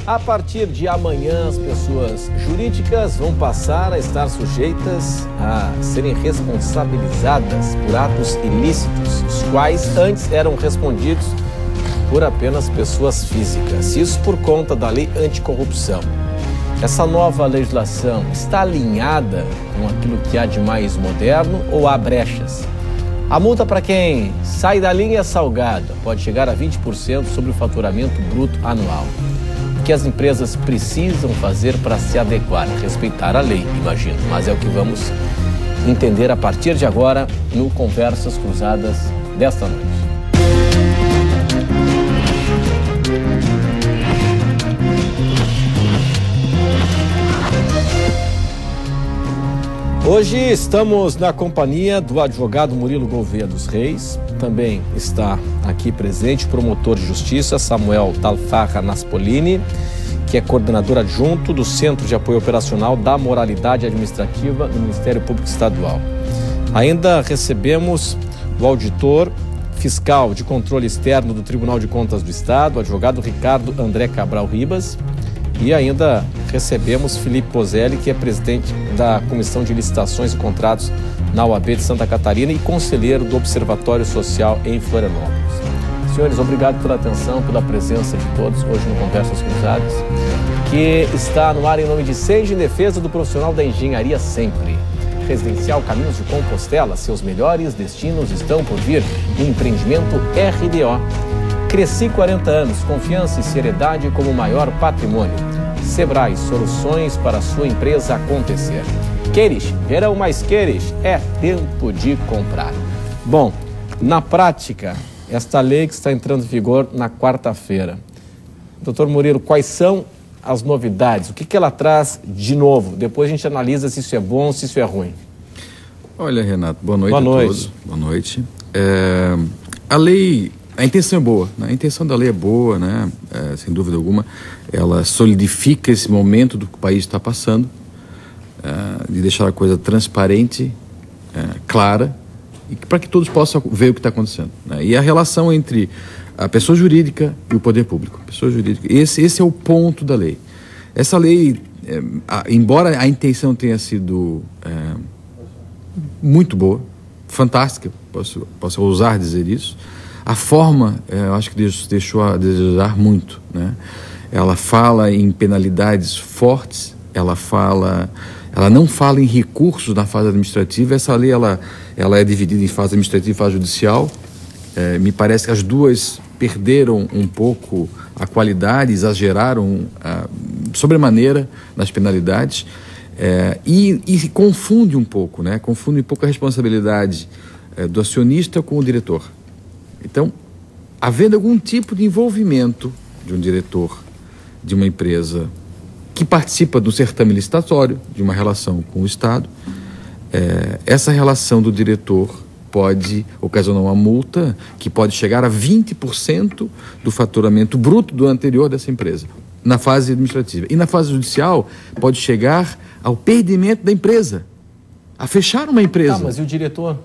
A partir de amanhã, as pessoas jurídicas vão passar a estar sujeitas a serem responsabilizadas por atos ilícitos, os quais antes eram respondidos por apenas pessoas físicas. Isso por conta da lei anticorrupção. Essa nova legislação está alinhada com aquilo que há de mais moderno ou há brechas? A multa para quem sai da linha é salgada, pode chegar a 20% sobre o faturamento bruto anual. O que as empresas precisam fazer para se adequar, respeitar a lei, imagino, mas é o que vamos entender a partir de agora no Conversas Cruzadas desta noite. Hoje estamos na companhia do advogado Murilo Gouveia dos Reis. Também está aqui presente o promotor de justiça Samuel Talfarra Naspolini, que é coordenador adjunto do Centro de Apoio Operacional da Moralidade Administrativa do Ministério Público Estadual. Ainda recebemos o auditor fiscal de controle externo do Tribunal de Contas do Estado, o advogado Ricardo André Cabral Ribas. E ainda recebemos Felipe Pozelli, que é presidente da Comissão de Licitações e Contratos na OAB de Santa Catarina e conselheiro do Observatório Social em Florianópolis. Senhores, obrigado pela atenção, pela presença de todos hoje no Conversas Cruzadas, que está no ar em nome de Seja em Defesa do Profissional da Engenharia Sempre. Residencial Caminhos de Compostela, seus melhores destinos estão por vir. O empreendimento RDO. Cresci 40 anos, confiança e seriedade como maior patrimônio. Sebrae, soluções para a sua empresa acontecer. Queres, verão mais queres, é tempo de comprar. Bom, na prática, esta lei que está entrando em vigor na quarta-feira. Doutor Murilo, quais são as novidades? O que ela traz de novo? Depois a gente analisa se isso é bom, se isso é ruim. Olha, Renato, boa noite a todos. Boa noite. A lei... A intenção é boa, né? A intenção da lei é boa, né? Sem dúvida alguma. Ela solidifica esse momento do que o país está passando, de deixar a coisa transparente, clara, e para que todos possam ver o que está acontecendo, né? E a relação entre a pessoa jurídica e o poder público. Pessoa jurídica. Esse é o ponto da lei. Essa lei, embora a intenção tenha sido muito boa, fantástica, posso ousar dizer isso, a forma, eu acho que deixou a desejar muito, né? Ela fala em penalidades fortes, ela não fala em recursos na fase administrativa. Essa lei ela é dividida em fase administrativa e fase judicial. Me parece que as duas perderam um pouco a qualidade, exageraram sobremaneira nas penalidades, e confunde um pouco, né? Confunde um pouco a responsabilidade do acionista com o diretor. Então, havendo algum tipo de envolvimento de um diretor de uma empresa que participa do certame licitatório, de uma relação com o Estado, essa relação do diretor pode ocasionar uma multa que pode chegar a 20% do faturamento bruto do anterior dessa empresa, na fase administrativa. E na fase judicial, pode chegar ao perdimento da empresa, a fechar uma empresa. Mas e o diretor?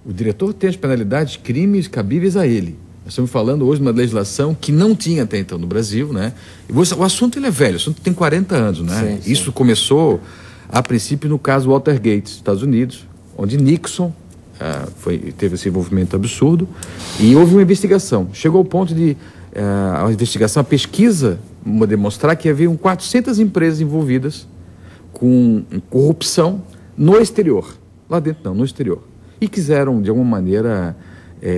O diretor tem as penalidades, crimes cabíveis a ele. Nós estamos falando hoje de uma legislação que não tinha até então no Brasil, né? O assunto ele é velho, o assunto tem 40 anos, né? Sim. Isso começou, a princípio, no caso Watergate, Estados Unidos, onde Nixon teve esse envolvimento absurdo e houve uma investigação. Chegou ao ponto de a investigação, a pesquisa, demonstrar que haviam 400 empresas envolvidas com corrupção no exterior. Lá dentro não, no exterior. E quiseram, de alguma maneira,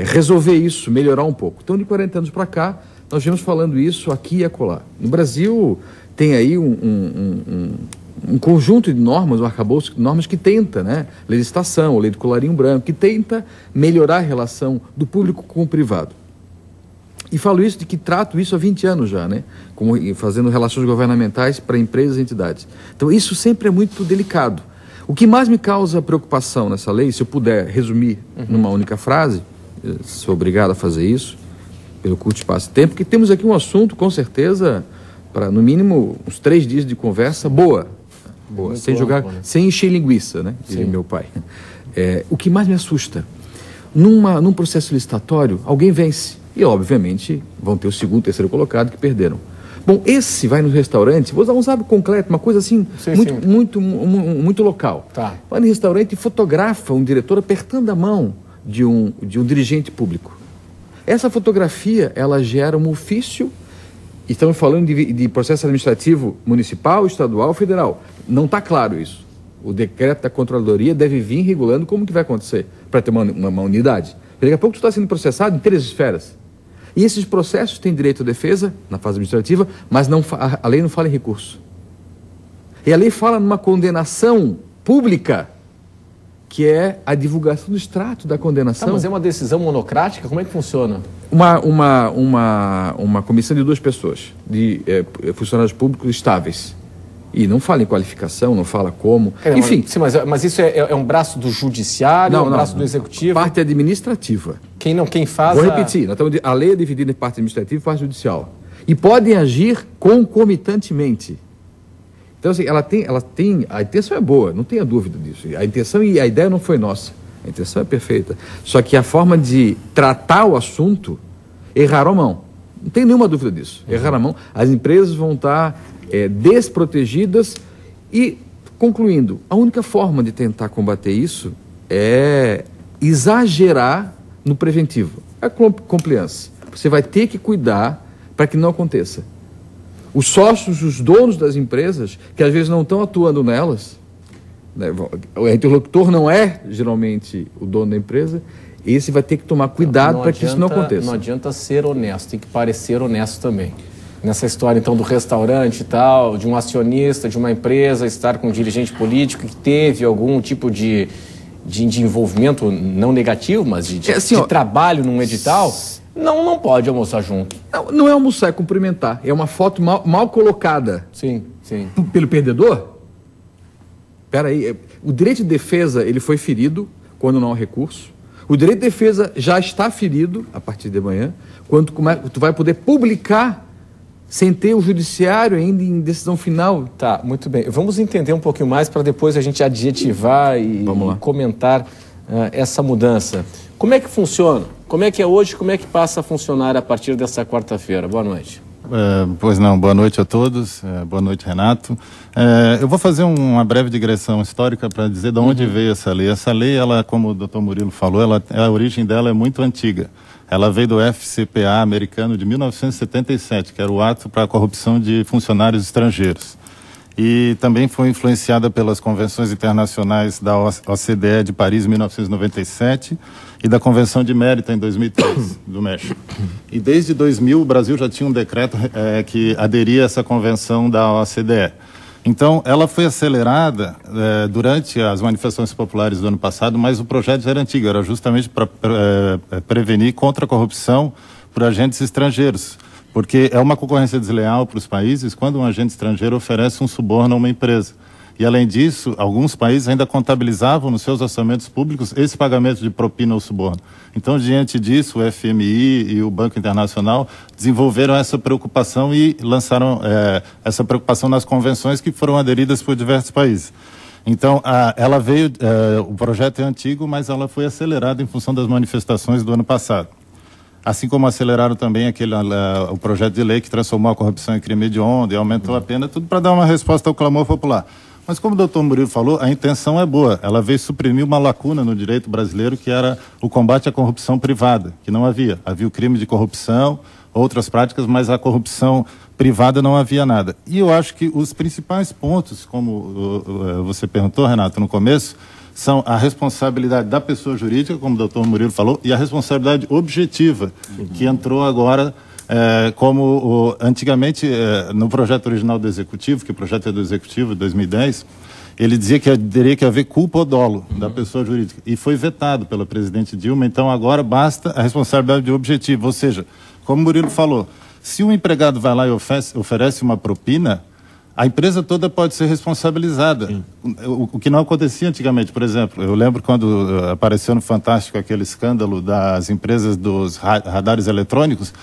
resolver isso, melhorar um pouco. Então, de 40 anos para cá, nós vemos falando isso aqui e acolá. No Brasil, tem aí um conjunto de normas, um arcabouço de normas que tenta, né? Lei de licitação, lei do colarinho branco, que tenta melhorar a relação do público com o privado. E falo isso de que trato isso há 20 anos já, né? Fazendo relações governamentais para empresas e entidades. Então, isso sempre é muito delicado. O que mais me causa preocupação nessa lei, se eu puder resumir numa única frase, sou obrigado a fazer isso, pelo curto espaço de tempo, porque temos aqui um assunto, com certeza, para no mínimo uns 3 dias de conversa boa, sem jogar, sem encher linguiça, né? Diria meu pai. O que mais me assusta, num processo licitatório, alguém vence, e obviamente vão ter o segundo, terceiro colocado que perderam. Bom, esse vai no restaurante, vou usar um exemplo concreto, uma coisa assim, muito local. Tá. Vai no restaurante e fotografa um diretor apertando a mão de um dirigente público. Essa fotografia, ela gera um ofício, estamos falando de processo administrativo municipal, estadual, federal. Não está claro isso. O decreto da controladoria deve vir regulando como que vai acontecer, para ter uma unidade. Daqui a pouco tu está sendo processado em 3 esferas. E esses processos têm direito à defesa, na fase administrativa, mas a lei não fala em recurso. E a lei fala numa condenação pública, que é a divulgação do extrato da condenação. Mas é uma decisão monocrática? Como é que funciona? Uma comissão de 2 pessoas, de funcionários públicos estáveis. E não fala em qualificação, não fala como. Enfim. Mas isso é um braço do judiciário, um braço do executivo? Parte administrativa. Quem faz. Vou repetir, a lei é dividida em parte administrativa e parte judicial. E podem agir concomitantemente. Então, assim, a intenção é boa, não tenha dúvida disso. A intenção e a ideia não foi nossa. A intenção é perfeita. Só que a forma de tratar o assunto, erraram a mão. Não tem nenhuma dúvida disso. Erraram a mão. As empresas vão estar desprotegidas e, concluindo, a única forma de tentar combater isso é exagerar no preventivo. É compliance. Você vai ter que cuidar para que não aconteça. Os sócios, os donos das empresas, que às vezes não estão atuando nelas, né, o interlocutor não é geralmente o dono da empresa, esse vai ter que tomar cuidado para que isso não aconteça. Não adianta ser honesto, tem que parecer honesto também. Nessa história, então, do restaurante e tal, de um acionista, de uma empresa, estar com um dirigente político que teve algum tipo de envolvimento, não negativo, mas de trabalho num edital, não pode almoçar junto. Não é almoçar, é cumprimentar. É uma foto mal colocada. Sim. Pelo perdedor? Espera aí, o direito de defesa ele foi ferido quando não há recurso. O direito de defesa já está ferido a partir de amanhã, quando tu vai poder publicar sem ter o judiciário ainda em decisão final. Tá, muito bem. Vamos entender um pouquinho mais para depois a gente adjetivar e comentar essa mudança. Como é que funciona? Como é que é hoje? Como é que passa a funcionar a partir dessa quarta-feira? Boa noite. Pois não, boa noite a todos. Boa noite, Renato. Eu vou fazer uma breve digressão histórica para dizer de onde veio essa lei. Essa lei, ela, como o Dr. Murilo falou, a origem dela é muito antiga. Ela veio do FCPA americano de 1977, que era o ato para a corrupção de funcionários estrangeiros. E também foi influenciada pelas convenções internacionais da OCDE de Paris, em 1997, e da Convenção de Mérida, em 2003, do México. E desde 2000, o Brasil já tinha um decreto que aderia a essa convenção da OCDE. Então, ela foi acelerada durante as manifestações populares do ano passado, mas o projeto já era antigo, era justamente para prevenir contra a corrupção por agentes estrangeiros. Porque é uma concorrência desleal para os países quando um agente estrangeiro oferece um suborno a uma empresa. E, além disso, alguns países ainda contabilizavam nos seus orçamentos públicos esse pagamento de propina ou suborno. Então, diante disso, o FMI e o Banco Internacional desenvolveram essa preocupação e lançaram essa preocupação nas convenções que foram aderidas por diversos países. Então, ela veio, o projeto é antigo, mas ela foi acelerada em função das manifestações do ano passado. Assim como aceleraram também o projeto de lei que transformou a corrupção em crime hediondo e aumentou a pena, tudo para dar uma resposta ao clamor popular. Mas como o doutor Murilo falou, a intenção é boa. Ela veio suprimir uma lacuna no direito brasileiro, que era o combate à corrupção privada, que não havia. Havia o crime de corrupção, outras práticas, mas a corrupção privada não havia nada. E eu acho que os principais pontos, como você perguntou, Renato, no começo, são a responsabilidade da pessoa jurídica, como o doutor Murilo falou, e a responsabilidade objetiva, que entrou agora como antigamente no projeto original do Executivo, que o projeto é do Executivo de 2010, ele dizia que teria que haver culpa ou dolo da pessoa jurídica, e foi vetado pela presidente Dilma. Então agora basta a responsabilidade objetiva, ou seja, como o Murilo falou, se um empregado vai lá e oferece uma propina, a empresa toda pode ser responsabilizada, o que não acontecia antigamente. Por exemplo, eu lembro quando apareceu no Fantástico aquele escândalo das empresas dos radares eletrônicos,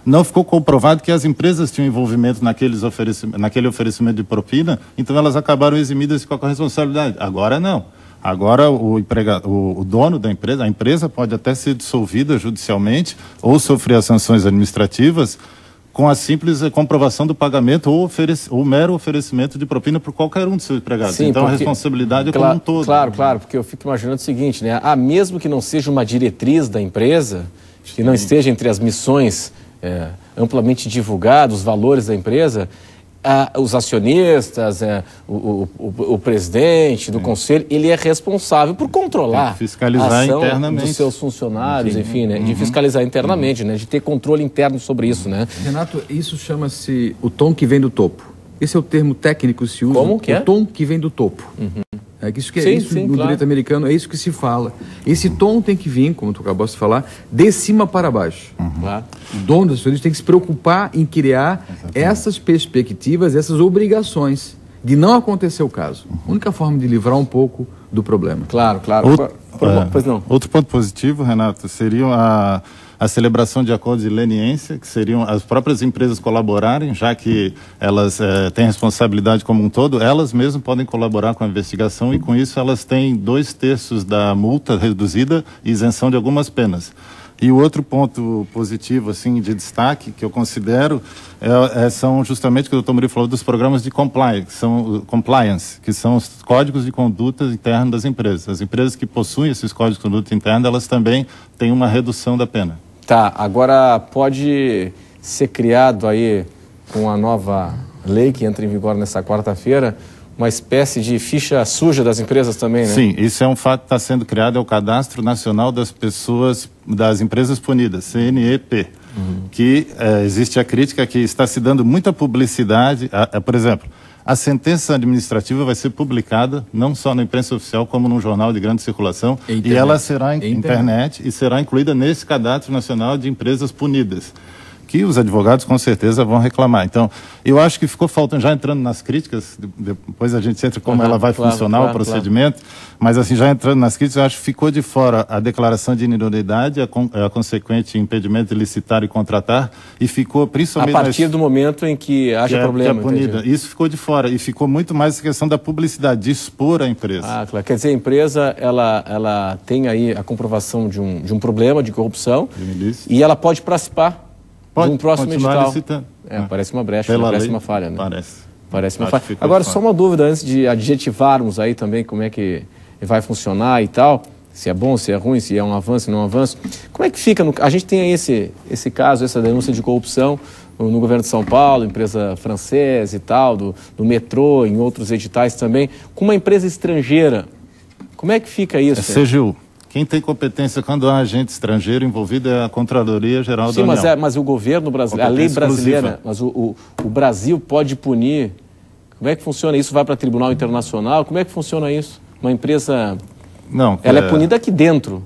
não ficou comprovado que as empresas tinham envolvimento naquele oferecimento de propina, então elas acabaram eximidas de qualquer responsabilidade. Agora não. Agora o dono da empresa, a empresa pode até ser dissolvida judicialmente ou sofrer as sanções administrativas com a simples comprovação do pagamento ou o mero oferecimento de propina por qualquer um dos seus empregados. Sim, então, a responsabilidade é como um todo. Claro, porque eu fico imaginando o seguinte, né? Mesmo que não seja uma diretriz da empresa, que não esteja entre as missões amplamente divulgadas, os valores da empresa, os acionistas, o presidente do conselho, ele é responsável por controlar fiscalizar a ação internamente dos seus funcionários, enfim, né? De fiscalizar internamente, né? De ter controle interno sobre isso, né? Renato, isso chama-se o tom que vem do topo. Esse é o termo técnico que se usa. Como que é? O tom que vem do topo. No direito americano é isso que se fala. Esse tom tem que vir, como tu acabou de falar, de cima para baixo. Claro. O dono das ações tem que se preocupar em criar essas perspectivas, essas obrigações de não acontecer o caso. A única forma de livrar um pouco do problema. Claro. Pois não. Outro ponto positivo, Renato, seria a celebração de acordos de leniência, que seriam as próprias empresas colaborarem, já que elas têm responsabilidade como um todo, elas mesmas podem colaborar com a investigação e com isso elas têm 2/3 da multa reduzida e isenção de algumas penas. E o outro ponto positivo, assim, de destaque, que eu considero, são justamente o que o Dr. Murilo falou dos programas de compliance, que são os códigos de conduta interna das empresas. As empresas que possuem esses códigos de conduta interna, elas também têm uma redução da pena. Tá, agora pode ser criado aí, com a nova lei que entra em vigor nessa quarta-feira, uma espécie de ficha suja das empresas também, né? Sim, isso é um fato que está sendo criado, é o Cadastro Nacional das Empresas Punidas, CNEP, que existe a crítica que está se dando muita publicidade, por exemplo, a sentença administrativa vai ser publicada não só na imprensa oficial, como num jornal de grande circulação, e ela será internet e será incluída nesse Cadastro Nacional de Empresas Punidas, que os advogados com certeza vão reclamar. Então, eu acho que ficou faltando, já entrando nas críticas, depois a gente entra como ela vai funcionar o procedimento, mas assim, já entrando nas críticas, eu acho que ficou de fora a declaração de inidoneidade, a consequente impedimento de licitar e contratar, e ficou principalmente... A partir do momento em que haja problema. Que é punida. Isso ficou de fora, e ficou muito mais a questão da publicidade, de expor a empresa. Claro. Quer dizer, a empresa, ela tem aí a comprovação de um problema de corrupção, e ela pode participar de um próximo edital. Licitando. Parece uma brecha, parece uma falha, né? Parece uma falha. Agora, só uma dúvida antes de adjetivarmos aí também como é que vai funcionar e tal, se é bom, se é ruim, se é um avanço, não é um avanço. Como é que fica? A gente tem aí esse caso, essa denúncia de corrupção no governo de São Paulo, empresa francesa e tal, do metrô, em outros editais também, com uma empresa estrangeira. Como é que fica isso? CGU. Quem tem competência quando há agente estrangeiro envolvido é a Contradoria Geral da União. Sim, mas o governo brasileiro, a lei brasileira, mas o Brasil pode punir. Como é que funciona isso? Vai para Tribunal Internacional? Como é que funciona isso? Uma empresa... Não, ela é punida aqui dentro,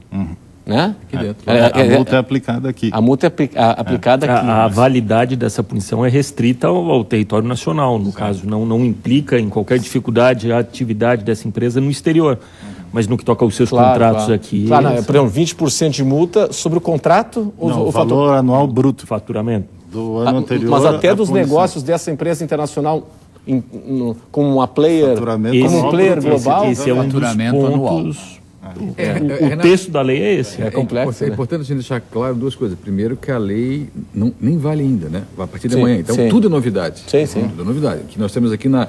né? Aqui dentro. A multa é aplicada aqui. A multa é aplicada aqui. A validade dessa punição é restrita ao território nacional, no caso. Não implica em qualquer dificuldade a atividade dessa empresa no exterior. Mas no que toca aos seus contratos aqui... Claro, por exemplo, 20% de multa sobre o contrato? Ou o valor anual bruto. Faturamento. Do ano anterior. Mas até dos negócios dessa empresa internacional como uma player, como um player global? Esse é um dos pontos... O texto da lei é esse. É complexo. É importante a gente deixar claro duas coisas. Primeiro, que a lei nem vale ainda, né? Vai a partir de amanhã. Então, tudo é novidade. Sim. Tudo é novidade. Que nós temos aqui na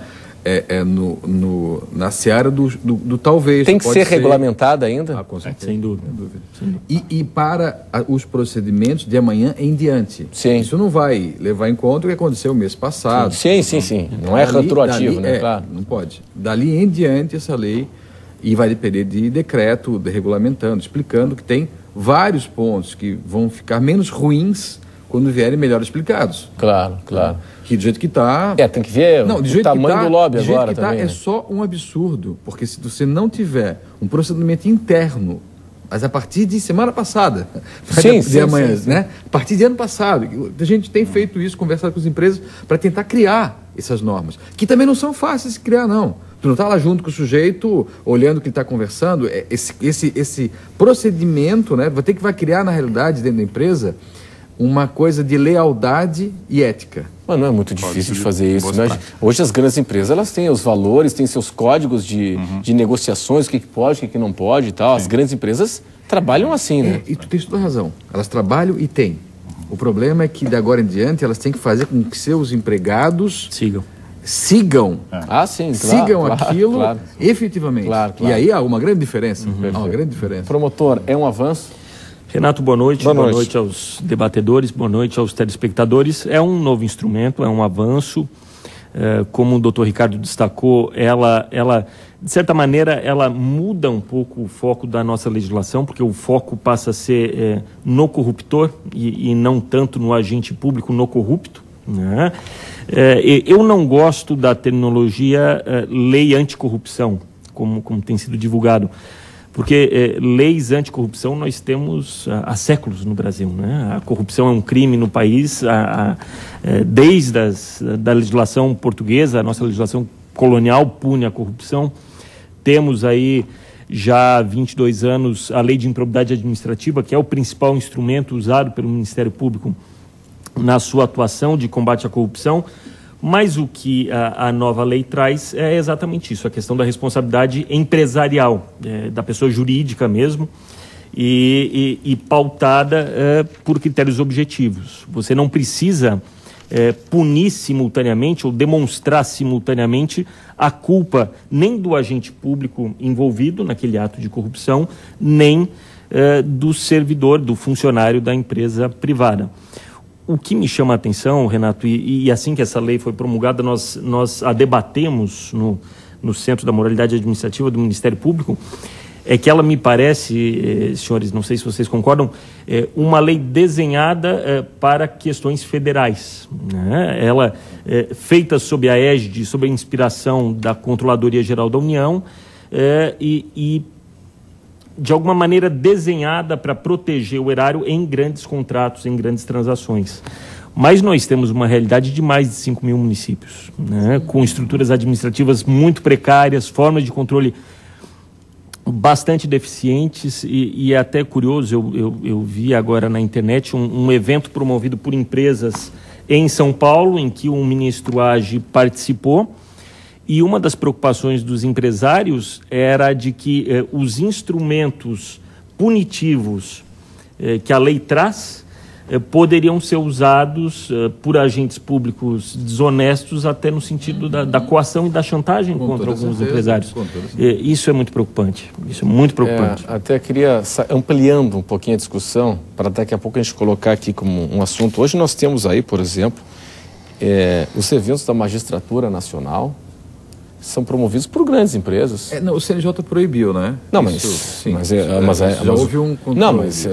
seara do talvez. Tem que ser regulamentada ainda? Com certeza. Sem dúvida. E para os procedimentos de amanhã em diante. Sim. Isso não vai levar em conta o que aconteceu mês passado. Sim. Não é retroativo, né? Claro. Não pode. Dali em diante essa lei, e vai depender de decreto, regulamentando, explicando que tem vários pontos que vão ficar menos ruins quando vierem melhor explicados. Claro. Que do jeito que está... tem que ver o tamanho do lobby agora também. É só um absurdo, porque se você não tiver um procedimento interno, mas a partir de semana passada, amanhã, né? A partir de ano passado, a gente tem feito isso, conversado com as empresas para tentar criar essas normas, que também não são fáceis de criar, não. Tu não está lá junto com o sujeito, olhando o que ele está conversando. Esse procedimento, né, vai criar, na realidade, dentro da empresa, uma coisa de lealdade e ética. Mas não é muito difícil de fazer isso, né? Hoje as grandes empresas, elas têm os valores, têm seus códigos de negociações, o que pode, o que não pode e tal. As grandes empresas trabalham assim, né? E tu tens toda a razão. Elas trabalham e têm. O problema é que, de agora em diante, elas têm que fazer com que seus empregados sigam. Ah, sim, claro, sigam aquilo efetivamente. Claro. E aí há uma grande diferença. Há uma grande diferença. Promotor, é um avanço? Renato, boa noite. Boa noite aos debatedores, boa noite aos telespectadores. É um novo instrumento, é um avanço. Como o doutor Ricardo destacou, ela, de certa maneira, ela muda um pouco o foco da nossa legislação, porque o foco passa a ser no corruptor e não tanto no agente público, no corrupto, né? Eu não gosto da terminologia lei anticorrupção, como tem sido divulgado, porque leis anticorrupção nós temos há séculos no Brasil, né? A corrupção é um crime no país, desde da legislação portuguesa, a nossa legislação colonial pune a corrupção. Temos aí já há 22 anos a Lei de Improbidade Administrativa, que é o principal instrumento usado pelo Ministério Público na sua atuação de combate à corrupção. Mas o que a nova lei traz é exatamente isso, a questão da responsabilidade empresarial, da pessoa jurídica mesmo, e pautada por critérios objetivos. Você não precisa punir simultaneamente ou demonstrar simultaneamente a culpa nem do agente público envolvido naquele ato de corrupção, nem do servidor, do funcionário da empresa privada. O que me chama a atenção, Renato, e assim que essa lei foi promulgada, nós a debatemos no Centro da Moralidade Administrativa do Ministério Público, é que ela me parece, senhores, não sei se vocês concordam, uma lei desenhada para questões federais, né? Ela feita sob a égide, sob a inspiração da Controladoria Geral da União e de alguma maneira desenhada para proteger o erário em grandes contratos, em grandes transações. Mas nós temos uma realidade de mais de 5 mil municípios, né? Com estruturas administrativas muito precárias, formas de controle bastante deficientes e é até curioso, eu vi agora na internet um evento promovido por empresas em São Paulo, em que o ministro Agi participou. E uma das preocupações dos empresários era de que os instrumentos punitivos que a lei traz poderiam ser usados por agentes públicos desonestos até no sentido da coação e da chantagem contra alguns empresários. Isso é muito preocupante. Isso é muito preocupante. Até queria, ampliando um pouquinho a discussão, para daqui a pouco a gente colocar aqui como um assunto. Hoje nós temos aí, por exemplo, os eventos da Magistratura Nacional, são promovidos por grandes empresas. O CNJ proibiu, né? Não, já houve um controle. Não, mas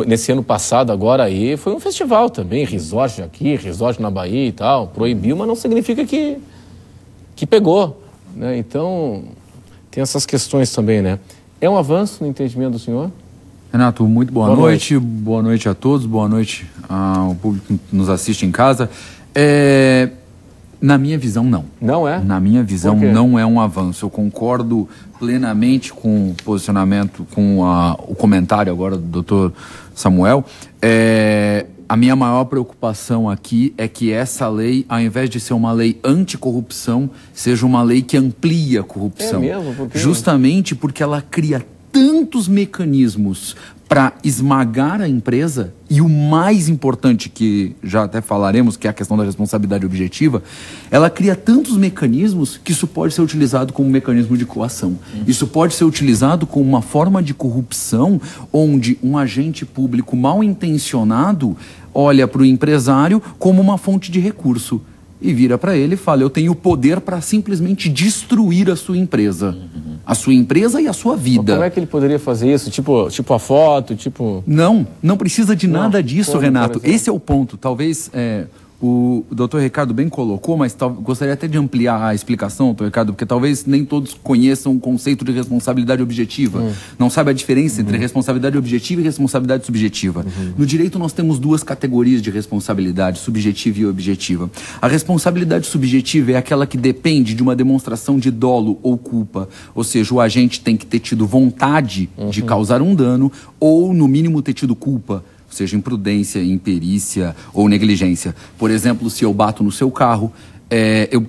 nesse ano passado, agora aí, foi um festival também, resort aqui, resort na Bahia e tal. Proibiu, mas não significa que pegou, né? Então, tem essas questões também, né? É um avanço no entendimento do senhor? Renato, muito boa noite. Boa noite a todos, boa noite ao público que nos assiste em casa. Na minha visão, não. Não é? Na minha visão, não é um avanço. Eu concordo plenamente com o posicionamento, com o comentário agora do doutor Samuel. A minha maior preocupação aqui é que essa lei, ao invés de ser uma lei anticorrupção, seja uma lei que amplia a corrupção. É mesmo? Por quê? Justamente porque ela cria tantos mecanismos para esmagar a empresa, e o mais importante, que já até falaremos, que é a questão da responsabilidade objetiva, ela cria tantos mecanismos que isso pode ser utilizado como um mecanismo de coação. Isso pode ser utilizado como uma forma de corrupção, onde um agente público mal intencionado olha para o empresário como uma fonte de recurso e vira para ele e fala: eu tenho poder para simplesmente destruir a sua empresa. A sua empresa e a sua vida. Mas como é que ele poderia fazer isso? Tipo a foto, tipo... Não precisa de nada disso, Renato. Esse é o ponto. Talvez o doutor Ricardo bem colocou, mas gostaria até de ampliar a explicação, doutor Ricardo, porque talvez nem todos conheçam o conceito de responsabilidade objetiva. Não sabe a diferença entre responsabilidade objetiva e responsabilidade subjetiva. No direito nós temos duas categorias de responsabilidade, subjetiva e objetiva. A responsabilidade subjetiva é aquela que depende de uma demonstração de dolo ou culpa, ou seja, o agente tem que ter tido vontade de causar um dano ou, no mínimo, ter tido culpa, seja imprudência, imperícia ou negligência. Por exemplo, se eu bato no seu carro,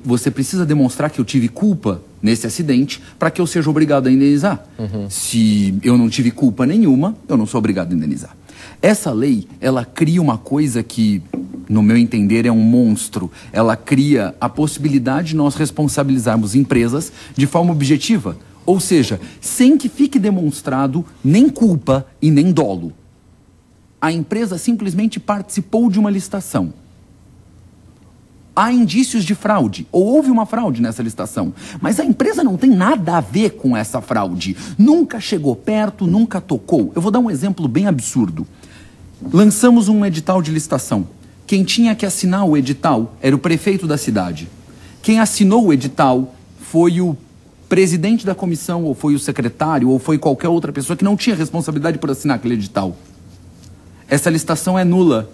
você precisa demonstrar que eu tive culpa nesse acidente para que eu seja obrigado a indenizar. Se eu não tive culpa nenhuma, eu não sou obrigado a indenizar. Essa lei, ela cria uma coisa que, no meu entender, é um monstro. Ela cria a possibilidade de nós responsabilizarmos empresas de forma objetiva. Ou seja, sem que fique demonstrado nem culpa e nem dolo. A empresa simplesmente participou de uma licitação. Há indícios de fraude, ou houve uma fraude nessa licitação, mas a empresa não tem nada a ver com essa fraude. Nunca chegou perto, nunca tocou. Eu vou dar um exemplo bem absurdo. Lançamos um edital de licitação. Quem tinha que assinar o edital era o prefeito da cidade. Quem assinou o edital foi o presidente da comissão, ou foi o secretário, ou foi qualquer outra pessoa que não tinha responsabilidade por assinar aquele edital. Essa licitação é nula.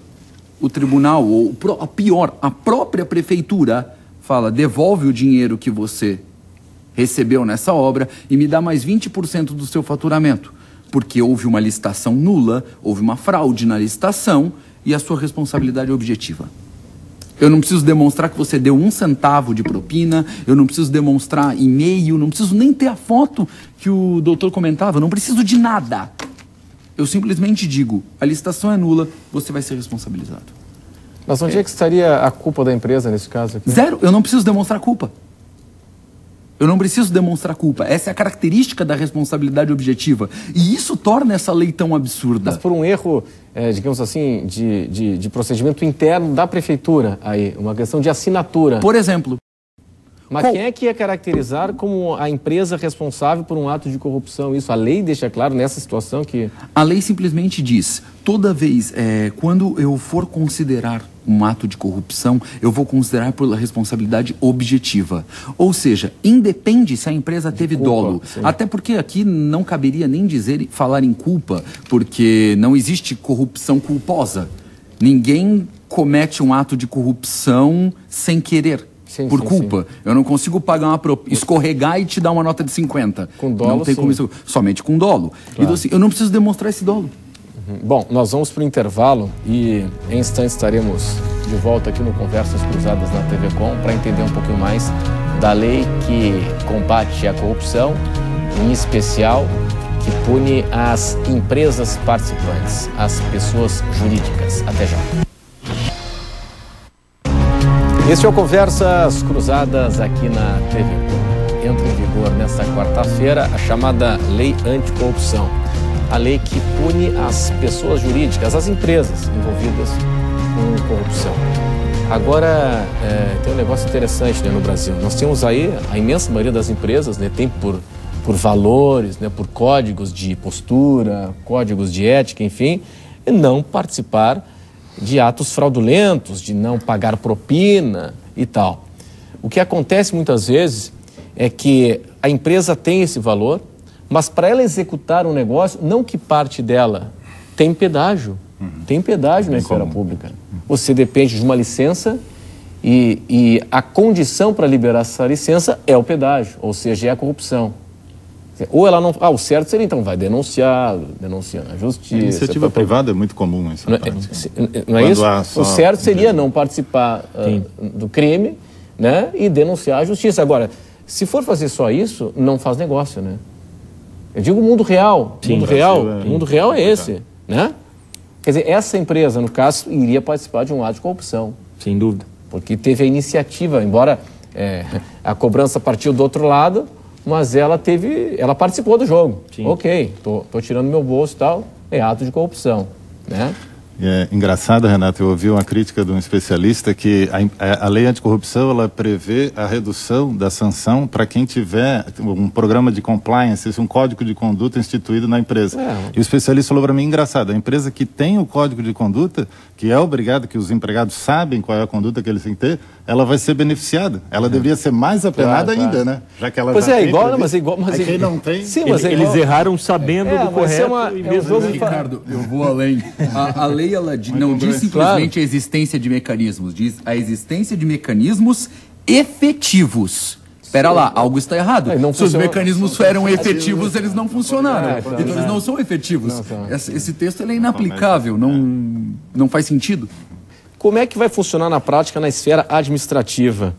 O tribunal, ou pior, a própria prefeitura fala: devolve o dinheiro que você recebeu nessa obra e me dá mais 20% do seu faturamento. Porque houve uma licitação nula, houve uma fraude na licitação e a sua responsabilidade é objetiva. Eu não preciso demonstrar que você deu 1 centavo de propina, eu não preciso demonstrar e-mail, não preciso nem ter a foto que o doutor comentava, eu não preciso de nada. Eu simplesmente digo: a licitação é nula, você vai ser responsabilizado. Mas onde é que estaria a culpa da empresa nesse caso aqui? Zero, eu não preciso demonstrar culpa. Eu não preciso demonstrar culpa. Essa é a característica da responsabilidade objetiva. E isso torna essa lei tão absurda. Mas por um erro, digamos assim, de procedimento interno da prefeitura, aí, uma questão de assinatura. Por exemplo. Mas quem é que ia caracterizar como a empresa responsável por um ato de corrupção? Isso a lei deixa claro nessa situação que... A lei simplesmente diz, toda vez, quando eu for considerar um ato de corrupção, eu vou considerar por responsabilidade objetiva. Ou seja, independe se a empresa teve dolo. Sim. Até porque aqui não caberia nem falar em culpa, porque não existe corrupção culposa. Ninguém comete um ato de corrupção sem querer. Sim, por culpa. Sim. Eu não consigo pagar escorregar e te dar uma nota de 50. Com dolo, não tem como isso. Somente com dolo. Claro. Então, assim, eu não preciso demonstrar esse dolo. Bom, nós vamos para o intervalo e em instantes estaremos de volta aqui no Conversas Cruzadas na TV Com para entender um pouquinho mais da lei que combate a corrupção, em especial que pune as empresas participantes, as pessoas jurídicas. Até já. Este é o Conversas Cruzadas aqui na TV Com. Entra em vigor nesta quarta-feira a chamada Lei Anticorrupção. A lei que pune as pessoas jurídicas, as empresas envolvidas com corrupção. Agora, tem um negócio interessante, né, no Brasil. Nós temos aí, a imensa maioria das empresas, né, tem por valores, né, por códigos de postura, códigos de ética, enfim, não participar de atos fraudulentos, de não pagar propina e tal. O que acontece muitas vezes é que a empresa tem esse valor, mas para ela executar um negócio, não que parte dela tem pedágio. Tem pedágio na esfera pública. Você depende de uma licença e a condição para liberar essa licença é o pedágio, ou seja, é a corrupção. Ou ela não... o certo seria, então, vai denunciar na justiça... A iniciativa privada é muito comum isso. Não é isso? O certo seria não participar do crime, né, e denunciar a justiça. Agora, se for fazer só isso, não faz negócio, né? Eu digo o mundo real. O mundo real é esse, né? Quer dizer, essa empresa, no caso, iria participar de um ato de corrupção. Sem dúvida. Porque teve a iniciativa, embora a cobrança partiu do outro lado... Mas ela participou do jogo. Sim. Ok, tô tirando meu bolso e tal, é ato de corrupção, né? É engraçado, Renato, eu ouvi uma crítica de um especialista que a lei anticorrupção, ela prevê a redução da sanção para quem tiver um programa de compliance, um código de conduta instituído na empresa. E o especialista falou para mim, engraçado, a empresa que tem o código de conduta, que é obrigado, que os empregados sabem qual é a conduta que eles têm que ter, ela vai ser beneficiada. Ela deveria ser mais apenada ainda, né? Já que ela quem não tem... Sim, mas eles erraram sabendo do correto. Ricardo, eu vou além. A lei ela não diz simplesmente a existência de mecanismos, diz a existência de mecanismos efetivos. Espera lá, algo está errado. Se os mecanismos eram efetivos, eles não funcionaram. Então eles não são efetivos. Esse texto ele é inaplicável, não faz sentido. Como é que vai funcionar na prática na esfera administrativa?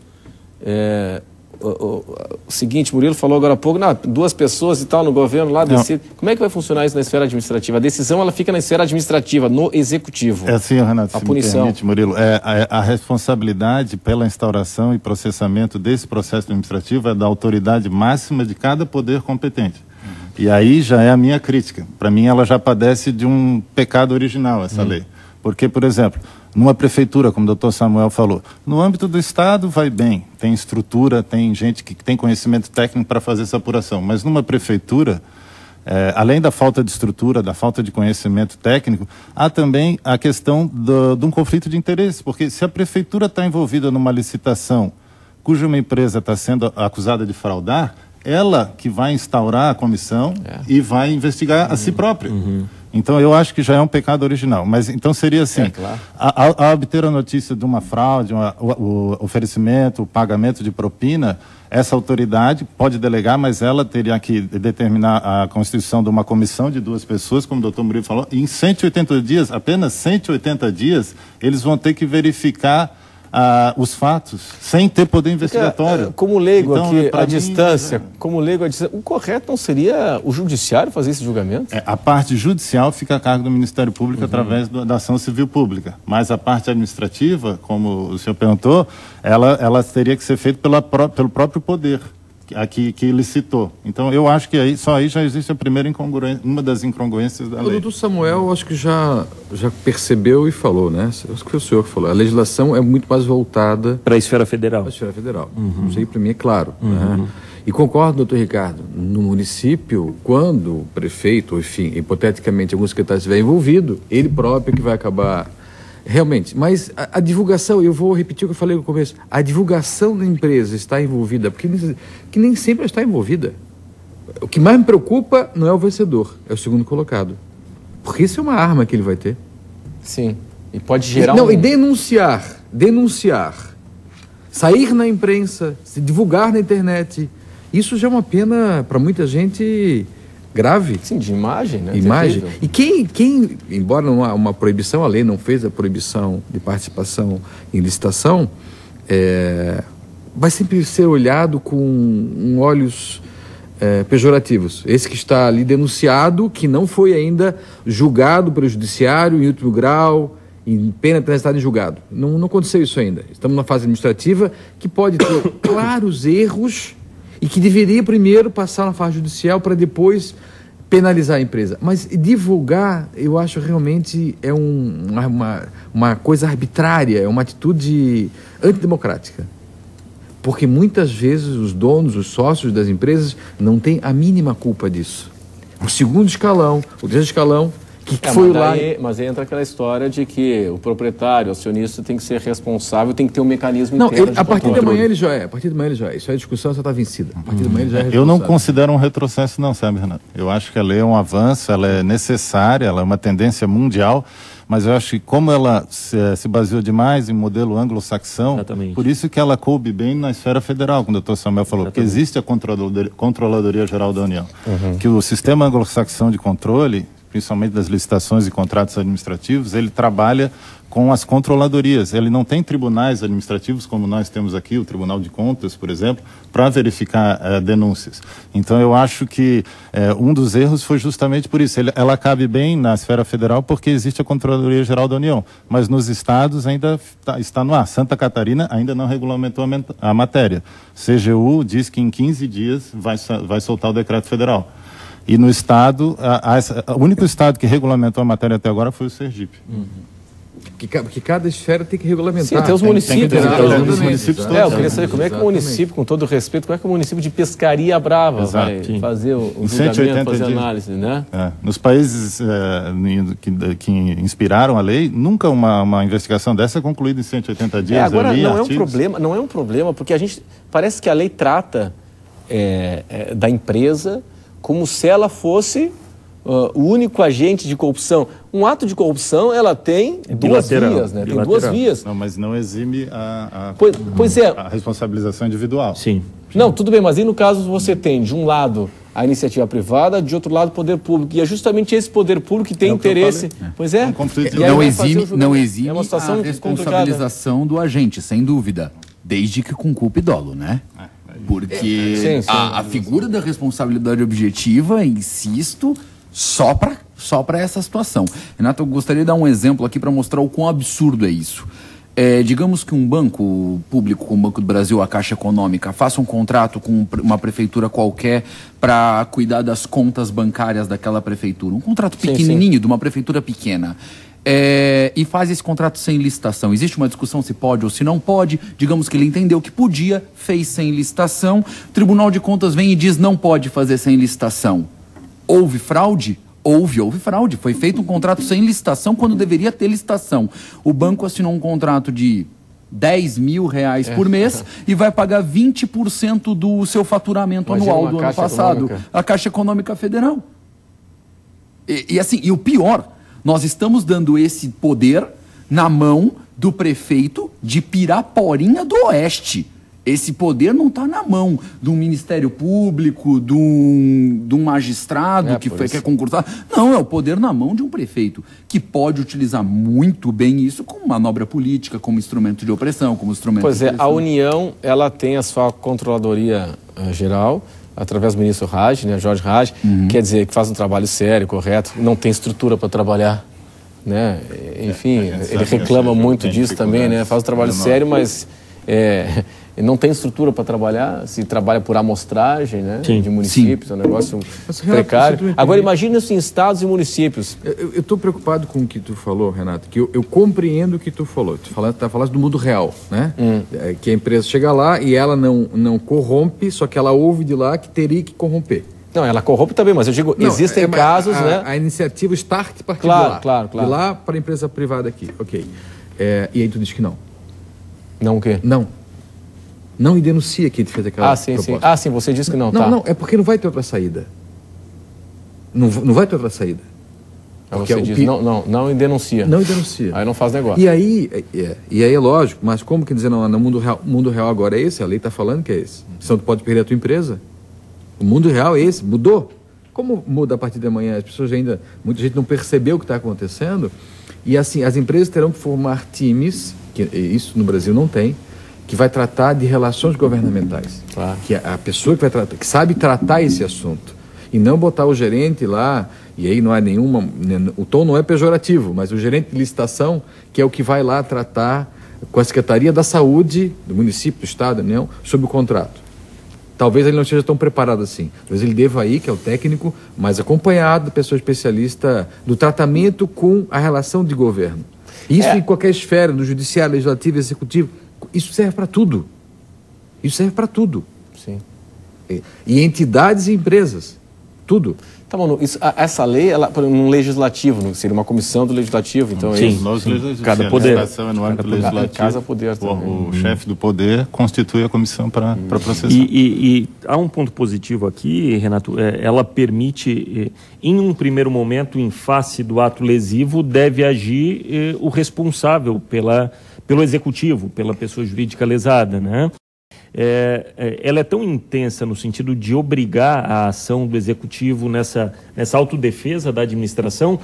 o seguinte, Murilo falou agora há pouco, 2 pessoas e tal no governo lá decidem. Como é que vai funcionar isso na esfera administrativa? A decisão ela fica na esfera administrativa, no executivo. É assim, Renato, a punição. Me permite, Murilo, a responsabilidade pela instauração e processamento desse processo administrativo é da autoridade máxima de cada poder competente. E aí já é a minha crítica. Para mim, ela já padece de um pecado original, essa lei. Porque, por exemplo, numa prefeitura, como o doutor Samuel falou, no âmbito do Estado vai bem, tem estrutura, tem gente que tem conhecimento técnico para fazer essa apuração. Mas numa prefeitura, além da falta de estrutura, da falta de conhecimento técnico, há também a questão de um conflito de interesse. Porque se a prefeitura está envolvida numa licitação cuja uma empresa está sendo acusada de fraudar, ela que vai instaurar a comissão e vai investigar a si própria. Então, eu acho que já é um pecado original. Mas, então, seria assim, claro. Ao obter a notícia de uma fraude, o oferecimento, o pagamento de propina, essa autoridade pode delegar, mas ela teria que determinar a constituição de uma comissão de 2 pessoas, como o doutor Murilo falou, e em 180 dias, apenas 180 dias, eles vão ter que verificar os fatos, sem ter poder investigatório. Como leigo então, aqui, à distância, o correto não seria o judiciário fazer esse julgamento? A parte judicial fica a cargo do Ministério Público através da ação civil pública, mas a parte administrativa, como o senhor perguntou, ela teria que ser feita pelo próprio poder que licitou. Então, eu acho que só aí já existe a primeira incongruência, uma das incongruências da lei. O doutor Samuel, acho que já percebeu e falou, né? Acho que foi o senhor que falou. A legislação é muito mais voltada para a esfera federal. Para a esfera federal. Isso aí, para mim, é claro. Né? E concordo, doutor Ricardo, no município, quando o prefeito, enfim, hipoteticamente, algum secretário estiver envolvido, ele próprio que vai acabar... Realmente, mas a divulgação, eu vou repetir o que eu falei no começo, a divulgação da empresa está envolvida, porque que nem sempre está envolvida. O que mais me preocupa não é o vencedor, é o segundo colocado. Porque isso é uma arma que ele vai ter. Sim, e pode gerar e denunciar, sair na imprensa, se divulgar na internet, isso já é uma pena para muita gente... grave. Sim, de imagem, né? Imagem. E quem, embora não há uma proibição, a lei não fez a proibição de participação em licitação, vai sempre ser olhado com olhos pejorativos. Esse que está ali denunciado, que não foi ainda julgado pelo judiciário em último grau, em pena transitada em julgado. Não aconteceu isso ainda. Estamos na fase administrativa que pode ter claros erros e que deveria primeiro passar na fase judicial para depois penalizar a empresa. Mas divulgar, eu acho realmente uma coisa arbitrária, é uma atitude antidemocrática. Porque muitas vezes os donos, os sócios das empresas não têm a mínima culpa disso. O segundo escalão, o terceiro escalão, que foi lá... Mas aí entra aquela história de que o proprietário, o acionista tem que ser responsável, tem que ter um mecanismo interno de a partir de amanhã ele já é. Isso aí a discussão já está vencida. A partir de amanhã ele já é responsável. Eu não considero um retrocesso não, sabe, Renato? Eu acho que a lei é um avanço, ela é necessária, ela é uma tendência mundial, mas eu acho que como ela se baseou demais em modelo anglo-saxão, por isso que ela coube bem na esfera federal, como o doutor Samuel falou, porque existe a Controladoria Geral da União, que o sistema anglo-saxão de controle, principalmente das licitações e contratos administrativos, ele trabalha com as controladorias. Ele não tem tribunais administrativos como nós temos aqui, o Tribunal de Contas, por exemplo, para verificar denúncias. Então, eu acho que um dos erros foi justamente por isso. Ela cabe bem na esfera federal porque existe a Controladoria Geral da União, mas nos estados ainda está no ar. Santa Catarina ainda não regulamentou a matéria. CGU diz que em 15 dias vai soltar o decreto federal. E no estado, o único estado que regulamentou a matéria até agora foi o Sergipe. Que cada esfera tem que regulamentar. Sim, até os municípios. Os municípios todos. Eu queria saber como é que o município, com todo o respeito, como é que o município de Pescaria Brava vai fazer o julgamento, fazer a análise, né? Nos países que inspiraram a lei, nunca uma investigação dessa é concluída em 180 dias. Agora, não é um problema, porque a gente, parece que a lei trata da empresa como se ela fosse o único agente de corrupção. Um ato de corrupção, ela tem duas vias, né? Tem duas vias. Não, mas não exime a responsabilização individual. Sim. Não, tudo bem, mas aí no caso você tem, de um lado, a iniciativa privada, de outro lado, o poder público. E é justamente esse poder público que tem interesse. Pois é. Não exime a responsabilização do agente, sem dúvida. Desde que com culpa e dolo, né? porque a figura da responsabilidade objetiva, insisto, só para essa situação. Renato, eu gostaria de dar um exemplo aqui para mostrar o quão absurdo é isso. Digamos que um banco público, como o Banco do Brasil, a Caixa Econômica, faça um contrato com uma prefeitura qualquer para cuidar das contas bancárias daquela prefeitura. Um contrato pequenininho, de uma prefeitura pequena. E faz esse contrato sem licitação. Existe uma discussão se pode ou se não pode. Digamos que ele entendeu que podia, fez sem licitação. O Tribunal de Contas vem e diz não pode fazer sem licitação. Houve fraude? Houve fraude. Foi feito um contrato sem licitação quando deveria ter licitação. O banco assinou um contrato de R$10 mil por mês e vai pagar 20% do seu faturamento anual do ano passado. A Caixa Econômica Federal. E o pior, nós estamos dando esse poder na mão do prefeito de Piraporinha do Oeste. Esse poder não está na mão de um Ministério Público, de um magistrado que é concursado. Não, é o poder na mão de um prefeito, que pode utilizar muito bem isso como manobra política, como instrumento de opressão, como instrumento de opressão. A União, ela tem a sua controladoria geral, através do ministro Raj, Jorge Raj, quer dizer, que faz um trabalho sério, correto, não tem estrutura para trabalhar, né? Enfim, ele reclama muito disso também, né? Faz um trabalho sério, mas... não tem estrutura para trabalhar, se trabalha por amostragem, né? De municípios, é um negócio precário. Agora, imagina isso em estados e municípios. Eu estou preocupado com o que tu falou, Renato, que eu compreendo o que tu falou. Tu está falando do mundo real, né? Que a empresa chega lá e ela não corrompe, só que ela ouve de lá que teria que corromper. Não, ela corrompe também, mas eu digo, existem casos, né? A iniciativa Start partiu de lá. Claro. De lá para a empresa privada aqui, ok. E aí tu diz que não. Não o quê? Não denuncia quem te fez aquela proposta. Sim, você disse que não. Não, é porque não vai ter outra saída. Não vai ter outra saída. Você diz, não denuncia. Não denuncia. Aí não faz negócio. E aí é lógico, mas como que dizer, não, no mundo real agora é esse? A lei está falando que é esse. Senão tu pode perder a tua empresa. O mundo real é esse, mudou. Como muda a partir de amanhã? As pessoas muita gente não percebeu o que está acontecendo. E assim, as empresas terão que formar times, que isso no Brasil não tem, que vai tratar de relações governamentais. Que a pessoa que sabe tratar esse assunto. E não botar o gerente lá, e aí não há o tom não é pejorativo, mas o gerente de licitação, que é o que vai lá tratar com a Secretaria da Saúde, do município, do Estado, da União, sobre o contrato. Talvez ele não esteja tão preparado assim. Talvez ele deva ir, que é o técnico, mas acompanhado da pessoa especialista do tratamento com a relação de governo. Isso em qualquer esfera, no judiciário, legislativo, executivo. Isso serve para tudo. Sim. E entidades e empresas. Tudo. Tá bom, essa lei, num legislativo, seria uma comissão do legislativo, então cada poder. Cada poder também. O chefe do poder constitui a comissão para processar. E há um ponto positivo aqui, Renato, ela permite, em um primeiro momento, em face do ato lesivo, deve agir o responsável pelo executivo, pela pessoa jurídica lesada, né? Ela é tão intensa no sentido de obrigar a ação do executivo nessa autodefesa da administração,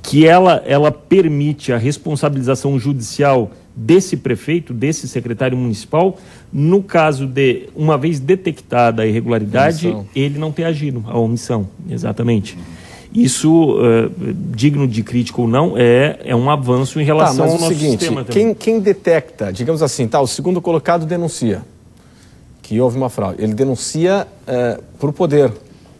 que ela permite a responsabilização judicial desse prefeito, desse secretário municipal, no caso de, uma vez detectada a irregularidade, ele não ter agido, a omissão, exatamente. Isso, digno de crítica ou não, é um avanço em relação ao nosso sistema também. Quem detecta, digamos assim, o segundo colocado denuncia que houve uma fraude. Ele denuncia para o poder.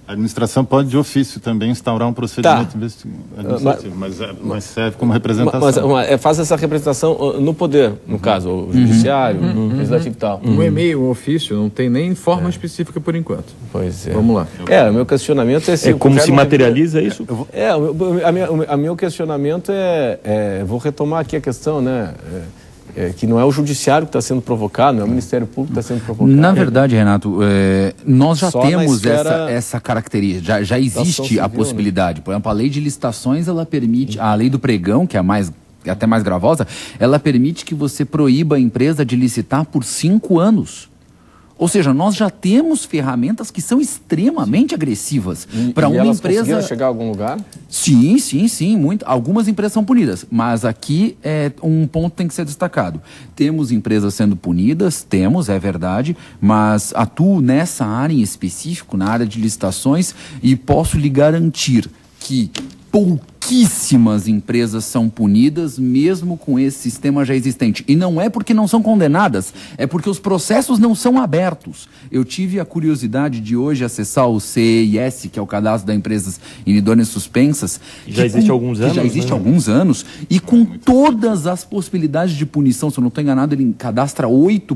A administração pode, de ofício, também instaurar um procedimento administrativo, mas serve como representação. Mas faz essa representação no poder, no caso, o judiciário, o legislativo e tal. Um e-mail, um ofício, não tem nem forma específica por enquanto. Pois é. Vamos lá. O meu questionamento é se... como se materializa isso? O meu questionamento vou retomar aqui a questão, né? Que não é o judiciário que está sendo provocado, não é o Ministério Público que está sendo provocado. Na verdade, Renato, nós já temos essa característica, já existe a possibilidade. Por exemplo, a lei de licitações, ela permite, a lei do pregão, que é até mais gravosa, ela permite que você proíba a empresa de licitar por 5 anos. Ou seja, nós já temos ferramentas que são extremamente agressivas para uma elas empresa. Conseguiram chegar a algum lugar? Sim. Algumas empresas são punidas, mas aqui um ponto tem que ser destacado. Temos empresas sendo punidas, é verdade, mas atuo nessa área em específico, na área de licitações, e posso lhe garantir que pouquíssimas empresas são punidas, mesmo com esse sistema já existente. E não é porque não são condenadas, é porque os processos não são abertos. Eu tive a curiosidade de hoje acessar o CEIS, que é o Cadastro das Empresas Inidôneas Suspensas. Já existe há alguns anos. Já existe há alguns anos. E com todas as possibilidades de punição, se eu não estou enganado, ele cadastra 8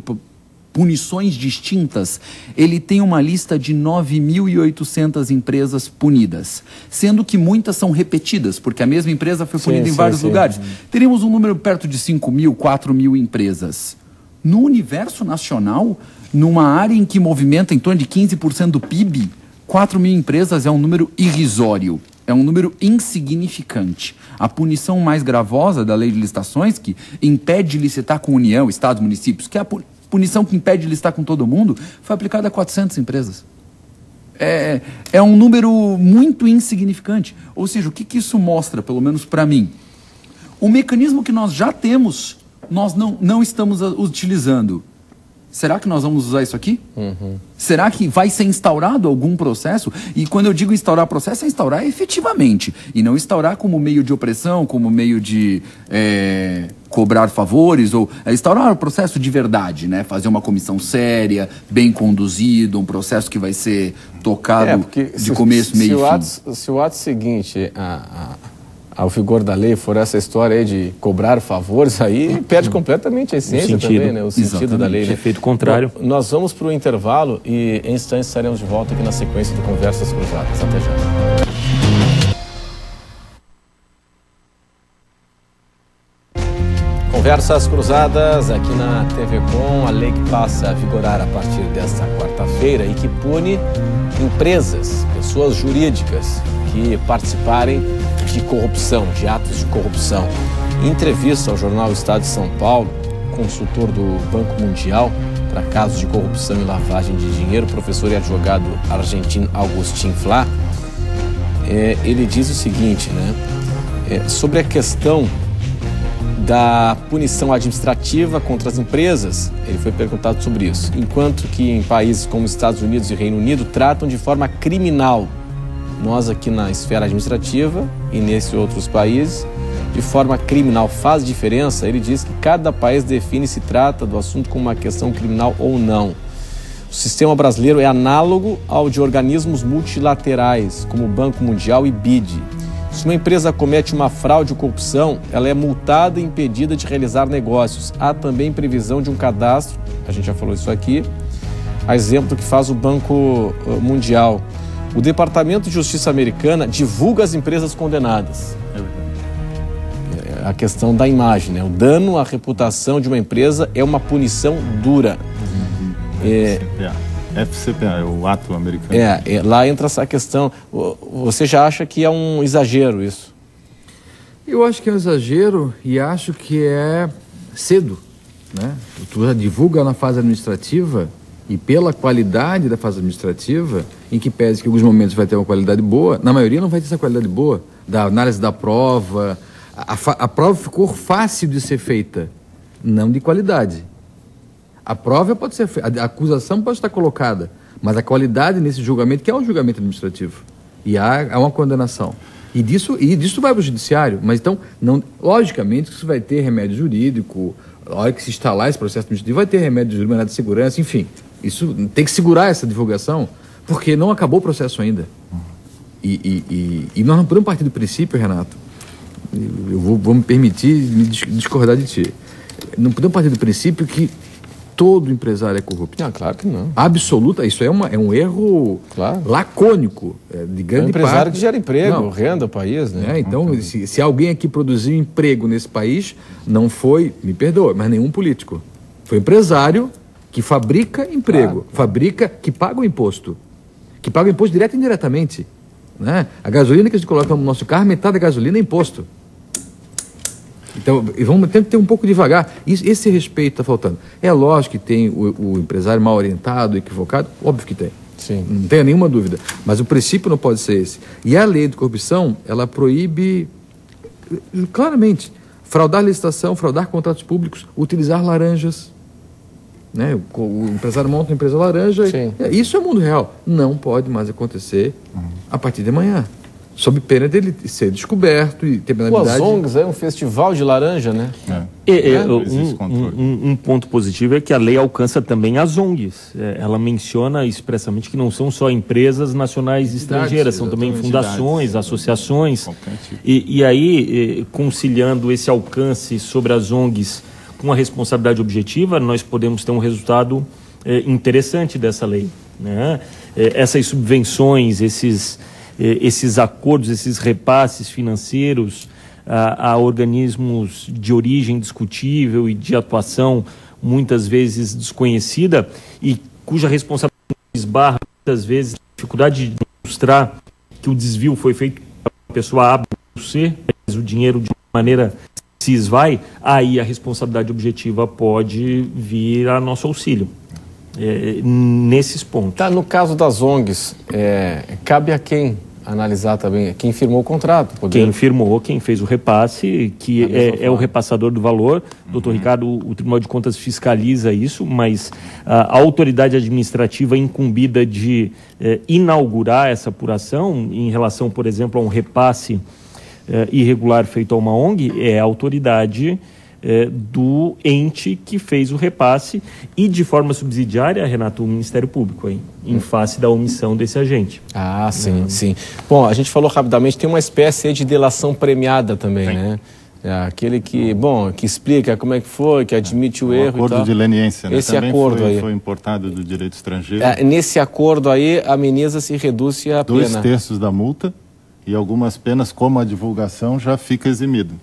punições distintas. Ele tem uma lista de 9.800 empresas punidas, sendo que muitas são repetidas, porque a mesma empresa foi punida em vários lugares. Teríamos um número perto de 5.000, 4.000 empresas. No universo nacional, numa área em que movimenta em torno de 15% do PIB, 4.000 empresas é um número irrisório. É um número insignificante. A punição mais gravosa da lei de licitações, que impede de licitar com União, Estados, municípios, que é a punição que impede de listar com todo mundo, foi aplicada a 400 empresas. É um número muito insignificante. Ou seja, o que isso mostra, pelo menos para mim? O mecanismo que nós já temos, nós não estamos utilizando. Será que nós vamos usar isso aqui? Será que vai ser instaurado algum processo? E quando eu digo instaurar processo, é instaurar efetivamente. E não instaurar como meio de opressão, como meio de cobrar favores, ou instaurar um processo de verdade, né? Fazer uma comissão séria, bem conduzido, um processo que vai ser tocado de começo, meio e fim. Se o ato seguinte ao vigor da lei for essa história aí de cobrar favores, aí perde completamente a essência também, né? O sentido da lei. Né? Efeito contrário. Bom, nós vamos para o intervalo e em instantes estaremos de volta aqui na sequência do Conversas Cruzadas. Até já. Conversas Cruzadas aqui na TV Com, a lei que passa a vigorar a partir desta quarta-feira e que pune empresas, pessoas jurídicas que participarem de corrupção, de atos de corrupção. Em entrevista ao jornal Estado de São Paulo, consultor do Banco Mundial para casos de corrupção e lavagem de dinheiro, professor e advogado argentino Agustín Flá, ele diz o seguinte, né, sobre a questão da punição administrativa contra as empresas, ele foi perguntado sobre isso, enquanto que em países como Estados Unidos e Reino Unido tratam de forma criminal. Nós aqui na esfera administrativa e nesses outros países, de forma criminal. Faz diferença? Ele diz que cada país define se trata do assunto como uma questão criminal ou não. O sistema brasileiro é análogo ao de organismos multilaterais, como o Banco Mundial e BID. Se uma empresa comete uma fraude ou corrupção, ela é multada e impedida de realizar negócios. Há também previsão de um cadastro, a gente já falou isso aqui, a exemplo do que faz o Banco Mundial. O Departamento de Justiça americana divulga as empresas condenadas. A questão da imagem, né? O dano à reputação de uma empresa é uma punição dura. FCPA, é o ato americano. Lá entra essa questão. Você já acha que é um exagero isso? Eu acho que é um exagero e acho que é cedo, né? Tu já divulga na fase administrativa e pela qualidade da fase administrativa, em que pese que em alguns momentos vai ter uma qualidade boa, na maioria não vai ter essa qualidade boa. Da análise da prova, a prova ficou fácil de ser feita, não de qualidade. A prova pode ser feita, a acusação pode estar colocada, mas a qualidade nesse julgamento, que é um julgamento administrativo, e há uma condenação. E disso vai para o judiciário, mas então, logicamente, isso vai ter remédio jurídico, a hora que se instalar esse processo administrativo, vai ter remédio jurídico, maneira de segurança, enfim. Isso tem que segurar essa divulgação, porque não acabou o processo ainda. E nós não podemos partir do princípio, Renato, eu vou me permitir discordar de ti. Não podemos partir do princípio que todo empresário é corrupto. Claro que não. Absoluta, isso é um erro lacônico, de grande parte. É um empresário que gera emprego, renda ao país, né? Então, se alguém aqui produziu emprego nesse país, não foi, me perdoa, mas nenhum político. Foi empresário que fabrica emprego, que paga o imposto. Que paga o imposto direto e indiretamente. Né? A gasolina que a gente coloca no nosso carro, metade da gasolina é imposto. Então, vamos ter um pouco devagar. Esse respeito está faltando. É lógico que tem o empresário mal orientado, equivocado, óbvio que tem. Sim. Não tenha nenhuma dúvida. Mas o princípio não pode ser esse. E a lei de corrupção, ela proíbe claramente fraudar licitação, fraudar contratos públicos, utilizar laranjas. Né? O empresário monta uma empresa laranja. Isso é mundo real. Não pode mais acontecer a partir de amanhã. Sob pena dele ser descoberto e ter penalidade. As ONGs é um festival de laranja, né? Um ponto positivo é que a lei alcança também as ONGs. Ela menciona expressamente que não são só empresas nacionais estrangeiras, são também fundações, associações. E aí, conciliando esse alcance sobre as ONGs com a responsabilidade objetiva, nós podemos ter um resultado interessante dessa lei, né? Essas subvenções, esses acordos, esses repasses financeiros a organismos de origem discutível e de atuação muitas vezes desconhecida e cuja responsabilidade esbarra muitas vezes a dificuldade de mostrar que o desvio foi feito para a pessoa A ou C, mas o dinheiro de maneira se esvai, aí a responsabilidade objetiva pode vir a nosso auxílio. Nesses pontos. Tá, no caso das ONGs, cabe a quem analisar também? Quem firmou o contrato? Quem firmou, quem fez o repasse, que é o repassador do valor. Doutor Ricardo, o Tribunal de Contas fiscaliza isso, mas a autoridade administrativa incumbida de inaugurar essa apuração em relação, por exemplo, a um repasse irregular feito a uma ONG, é a autoridade do ente que fez o repasse e, de forma subsidiária, Renato, o Ministério Público, em face da omissão desse agente. Ah, sim, sim. Bom, a gente falou rapidamente, tem uma espécie de delação premiada também, né? Aquele que explica como é que foi, que admite o erro e tal. Acordo de leniência, né? Esse também acordo foi importado do direito estrangeiro. Nesse acordo aí, ameniza-se e reduz a pena. 2/3 da multa. E algumas penas, como a divulgação, já fica eximido,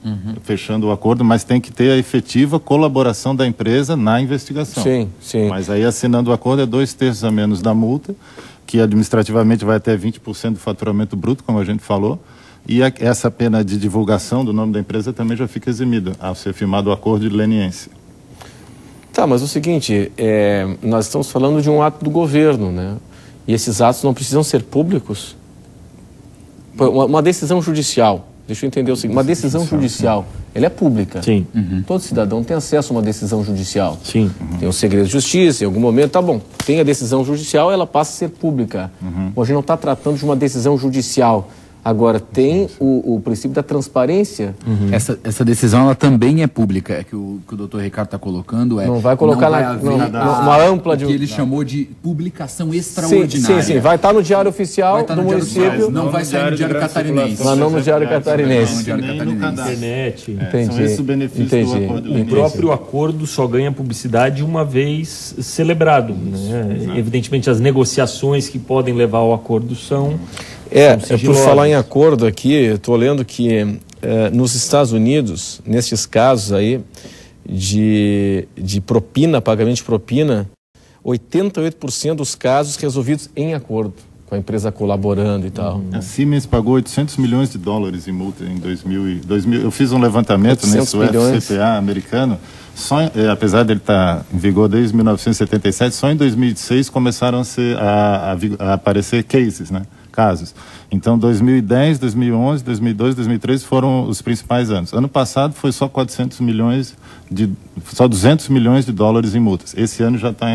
fechando o acordo, mas tem que ter a efetiva colaboração da empresa na investigação. Sim, sim. Mas aí, assinando o acordo, é 2/3 a menos da multa, que administrativamente vai até 20% do faturamento bruto, como a gente falou, e essa pena de divulgação do nome da empresa também já fica eximida, ao ser firmado o acordo de leniência. Tá, mas é o seguinte, nós estamos falando de um ato do governo, né? E esses atos não precisam ser públicos? Uma decisão judicial, deixa eu entender o seguinte, uma decisão judicial, ela é pública. Sim. Todo cidadão tem acesso a uma decisão judicial. Sim. Tem o segredo de justiça, em algum momento, tá bom, tem a decisão judicial, ela passa a ser pública. Bom, a gente não está tratando de uma decisão judicial. Agora, tem o princípio da transparência. Essa decisão ela também é pública. É que o doutor Ricardo está colocando. Não vai colocar uma ampla... O que ele chamou de publicação extraordinária. Sim. Vai estar no Diário Oficial do município. Não vai sair no Diário Catarinense. Mas não no Diário Catarinense. Internet. Entendi. São esses benefícios do acordo de leniência. O próprio acordo só ganha publicidade uma vez celebrado, né? Evidentemente, as negociações que podem levar ao acordo são por falar em acordo aqui, estou lendo que nos Estados Unidos, nesses casos aí de propina, pagamento de propina, 88% dos casos resolvidos em acordo, com a empresa colaborando e tal. A Siemens pagou 800 milhões de dólares em multa em 2000. Eu fiz um levantamento nesse FCPA americano, apesar dele estar em vigor desde 1977, só em 2006 começaram a aparecer cases, né? Casos. Então, 2010, 2011, 2012, 2013 foram os principais anos. Ano passado foi só 200 milhões de dólares em multas. Esse ano já está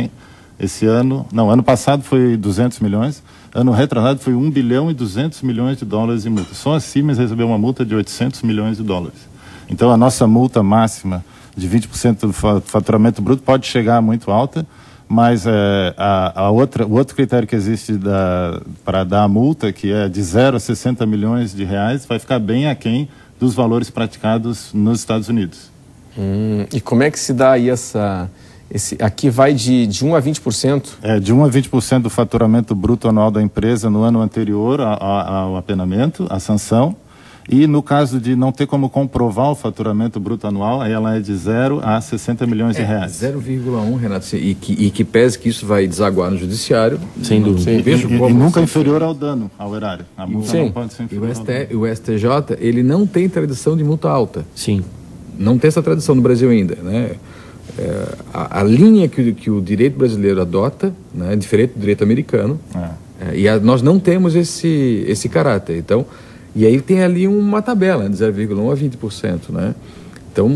ano passado foi 200 milhões, ano retrasado foi 1 bilhão e 200 milhões de dólares em multas. Só a Siemens recebeu uma multa de 800 milhões de dólares. Então, a nossa multa máxima de 20% do faturamento bruto pode chegar muito alta, mas o outro critério que existe para dar a multa, que é de 0 a 60 milhões de reais, vai ficar bem aquém dos valores praticados nos Estados Unidos. E como é que se dá aí aqui vai de 1 a 20%? De 1 a 20% do faturamento bruto anual da empresa no ano anterior ao apenamento, à sanção. E no caso de não ter como comprovar o faturamento bruto anual, ela é de 0 a 60 milhões de reais. 0,1, Renato, e que pese que isso vai desaguar no judiciário. Sem dúvida. E nunca inferior ao dano, ao erário. A multa não pode ser inferior ao dano. O STJ, ele não tem tradição de multa alta. Sim. não tem essa tradição no Brasil ainda, né? A linha que o direito brasileiro adota, né, é diferente do direito americano, nós não temos esse caráter. Então, e aí tem ali uma tabela de 0,1 a 20%, né? Então,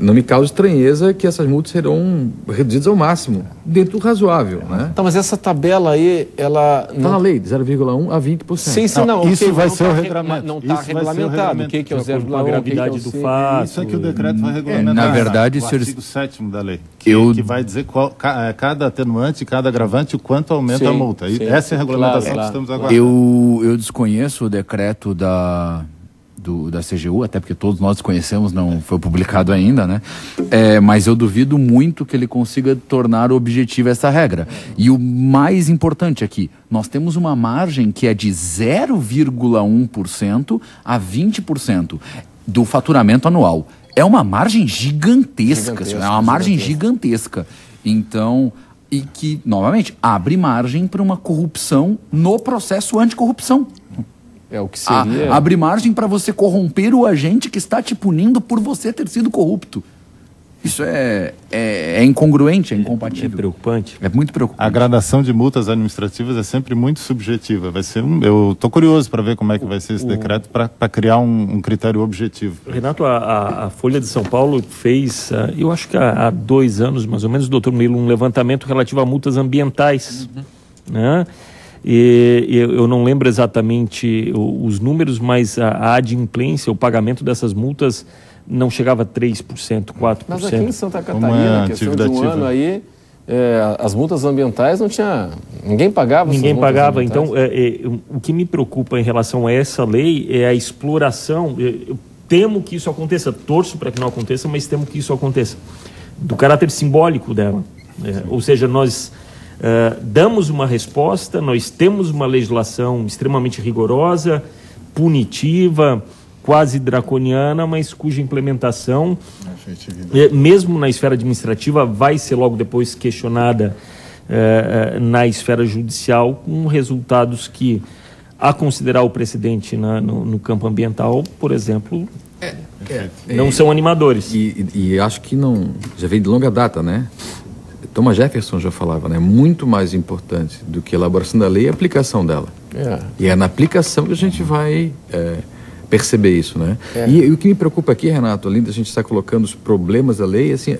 não me causa estranheza que essas multas serão reduzidas ao máximo, dentro do razoável, né? Então, mas essa tabela aí, ela... Está na lei, de 0,1 a 20%. Sim, não. Isso vai ser o regulamento. Não está regulamentado. O que é o 0,1? A gravidade do fato. Isso é que o decreto vai regulamentar. Na verdade, o artigo 7º da lei. Que vai dizer cada atenuante, cada agravante, o quanto aumenta a multa. E essa é a regulamentação que estamos aguardando. Eu desconheço o decreto da CGU, até porque todos nós conhecemos, não foi publicado ainda, né? Mas eu duvido muito que ele consiga tornar objetiva essa regra. E o mais importante aqui, nós temos uma margem que é de 0,1% a 20% do faturamento anual. É uma margem gigantesca. É uma margem gigantesca. Então, e que, novamente, abre margem para uma corrupção no processo anticorrupção. É o que seria... Abre margem para você corromper o agente que está te punindo por você ter sido corrupto. Isso é incongruente, é incompatível. É preocupante. É muito preocupante. A gradação de multas administrativas é sempre muito subjetiva. Eu estou curioso para ver como é que vai ser esse decreto para criar um critério objetivo. Renato, a Folha de São Paulo fez, eu acho que há 2 anos, mais ou menos, doutor Murilo, um levantamento relativo a multas ambientais, né? E eu não lembro exatamente os números, mas a adimplência, o pagamento dessas multas não chegava a 3%, 4%. Mas aqui em Santa Catarina, questão de um ano aí, as multas ambientais não tinha... Ninguém pagava. Ninguém pagava. Então, o que me preocupa em relação a essa lei é a exploração. Eu temo que isso aconteça, torço para que não aconteça, mas temo que isso aconteça. Do caráter simbólico dela. Ou seja, nós... damos uma resposta, nós temos uma legislação extremamente rigorosa, punitiva, quase draconiana, mas cuja implementação, mesmo na esfera administrativa, vai ser logo depois questionada na esfera judicial, com resultados que, a considerar o precedente no campo ambiental, por exemplo, não são animadores. E acho que não, já vem de longa data, né? Thomas Jefferson já falava, né? Muito mais importante do que a elaboração da lei é a aplicação dela. E é na aplicação que a gente vai perceber isso, né? E o que me preocupa aqui, Renato, além da gente estar colocando os problemas da lei, assim,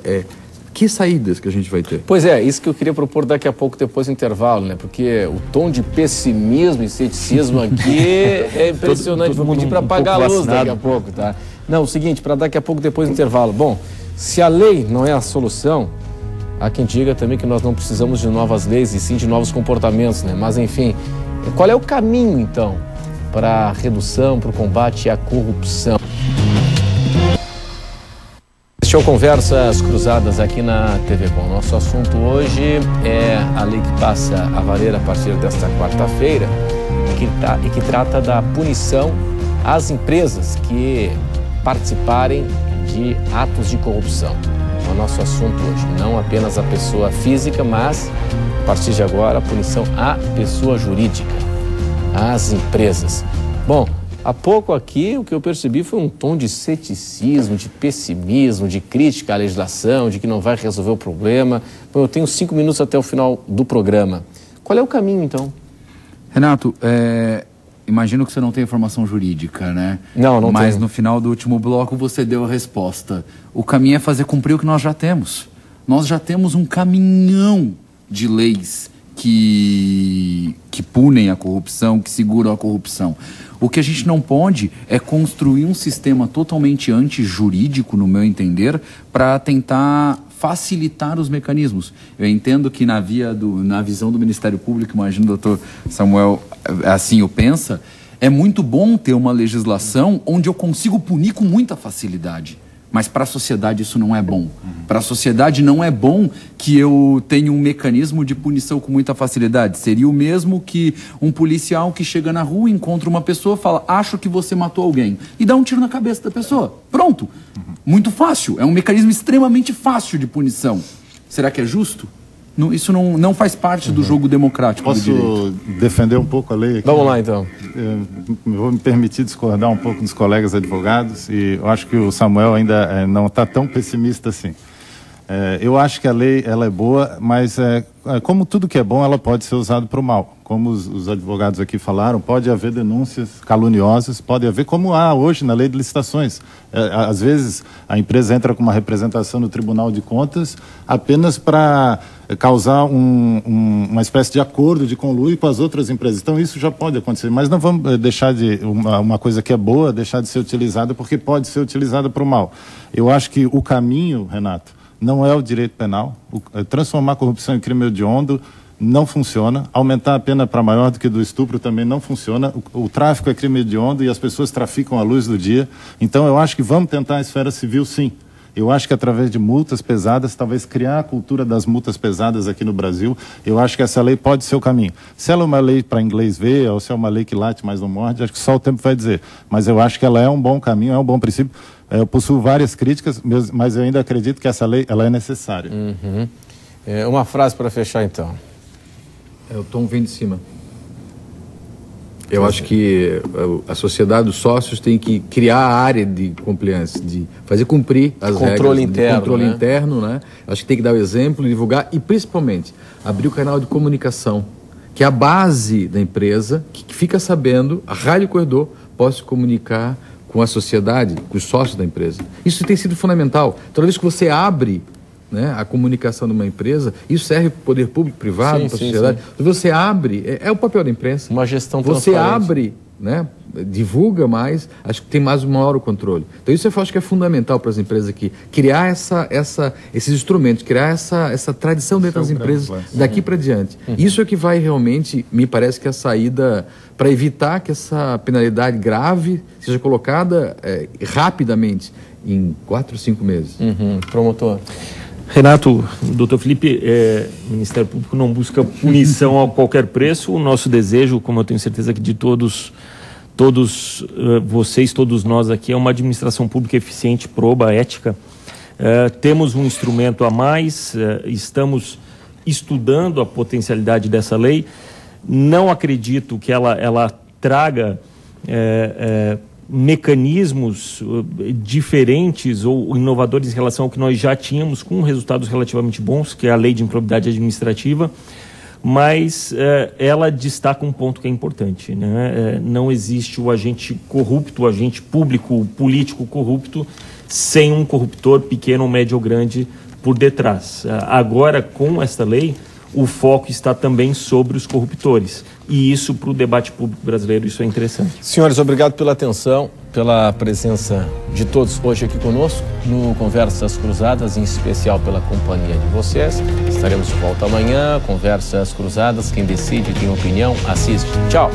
que saídas que a gente vai ter? Pois é, isso que eu queria propor daqui a pouco, depois do intervalo, né? Porque o tom de pessimismo e ceticismo aqui é impressionante. Vou pedir para apagar a luz daqui a pouco, tá? Não, o seguinte, para daqui a pouco, depois do intervalo. Bom, se a lei não é a solução, há quem diga também que nós não precisamos de novas leis e sim de novos comportamentos, né? Mas, enfim, qual é o caminho, então, para a redução, para o combate à corrupção? Este é o Conversas Cruzadas aqui na TV Com. Nosso assunto hoje é a lei que passa a valer a partir desta quarta-feira e que trata da punição às empresas que participarem de atos de corrupção. É o nosso assunto hoje, não apenas a pessoa física, mas, a partir de agora, a punição à pessoa jurídica, às empresas. Bom, há pouco aqui o que eu percebi foi um tom de ceticismo, de pessimismo, de crítica à legislação, de que não vai resolver o problema. Bom, eu tenho 5 minutos até o final do programa. Qual é o caminho, então? Renato, imagino que você não tem informação jurídica, né? Não tenho. Mas no final do último bloco você deu a resposta. O caminho é fazer cumprir o que nós já temos. Nós já temos um caminhão de leis que punem a corrupção, que seguram a corrupção. O que a gente não pode é construir um sistema totalmente antijurídico, no meu entender, para tentar facilitar os mecanismos. Eu entendo que na visão do Ministério Público, imagino o doutor Samuel assim o pensa, é muito bom ter uma legislação onde eu consigo punir com muita facilidade. Mas para a sociedade isso não é bom. Para a sociedade não é bom que eu tenha um mecanismo de punição com muita facilidade. Seria o mesmo que um policial que chega na rua, encontra uma pessoa, fala, acho que você matou alguém, e dá um tiro na cabeça da pessoa. Pronto. Muito fácil. É um mecanismo extremamente fácil de punição. Será que é justo? Isso não faz parte do jogo democrático do direito. Posso defender um pouco a lei aqui? Vamos lá, então. Vou me permitir discordar um pouco dos colegas advogados, e eu acho que o Samuel ainda não está tão pessimista assim. Eu acho que a lei ela é boa, mas como tudo que é bom, ela pode ser usada para o mal. Como os advogados aqui falaram, pode haver denúncias caluniosas, pode haver, como há hoje na lei de licitações. Às vezes, a empresa entra com uma representação no Tribunal de Contas apenas para causar uma espécie de acordo de conluio com as outras empresas. Então, isso já pode acontecer. Mas não vamos deixar de uma coisa que é boa, deixar de ser utilizada, porque pode ser utilizada para o mal. Eu acho que o caminho, Renato, não é o direito penal. Transformar a corrupção em crime hediondo não funciona. Aumentar a pena para maior do que do estupro também não funciona. O tráfico é crime hediondo e as pessoas traficam à luz do dia. Então, eu acho que vamos tentar a esfera civil, sim. Eu acho que através de multas pesadas, talvez criar a cultura das multas pesadas aqui no Brasil, eu acho que essa lei pode ser o caminho. Se ela é uma lei para inglês ver, ou se é uma lei que late, mas não morde, acho que só o tempo vai dizer. Mas eu acho que ela é um bom caminho, é um bom princípio. Eu possuo várias críticas, mas eu ainda acredito que essa lei ela é necessária. Uhum. Uma frase para fechar, então. O tom vem de cima. Eu acho que a sociedade, os sócios, tem que criar a área de compliance, de fazer cumprir as regras. Controle interno, né? Acho que tem que dar o exemplo, divulgar e, principalmente, abrir o canal de comunicação, que é a base da empresa, que fica sabendo, a rádio corredor pode se comunicar com a sociedade, com os sócios da empresa. Isso tem sido fundamental. Toda vez que você abre, né, a comunicação de uma empresa, isso serve para o poder público, privado, para a sociedade. Sim. Você abre, é o papel da imprensa. Uma gestão transparente. Você abre, né, divulga mais, acho que tem mais um maior controle. Então isso eu acho que é fundamental para as empresas aqui, criar esses instrumentos, criar essa tradição dentro das empresas daqui para diante. Isso é que vai realmente, me parece que é a saída para evitar que essa penalidade grave seja colocada rapidamente, em 4 ou 5 meses. Promotor. Renato, doutor Felipe, o Ministério Público não busca punição a qualquer preço. O nosso desejo, como eu tenho certeza que de todos vocês, todos nós aqui, é uma administração pública eficiente, proba, ética. Temos um instrumento a mais, estamos estudando a potencialidade dessa lei. Não acredito que ela traga mecanismos diferentes ou inovadores em relação ao que nós já tínhamos, com resultados relativamente bons, que é a Lei de Improbidade Administrativa, mas ela destaca um ponto que é importante, né? Não existe o agente corrupto, o agente público, político corrupto, sem um corruptor pequeno, médio ou grande por detrás. Agora, com esta lei, o foco está também sobre os corruptores. E isso, para o debate público brasileiro, isso é interessante. Senhores, obrigado pela atenção, pela presença de todos hoje aqui conosco no Conversas Cruzadas, em especial pela companhia de vocês. Estaremos de volta amanhã. Conversas Cruzadas, quem decide, tem opinião, assiste. Tchau!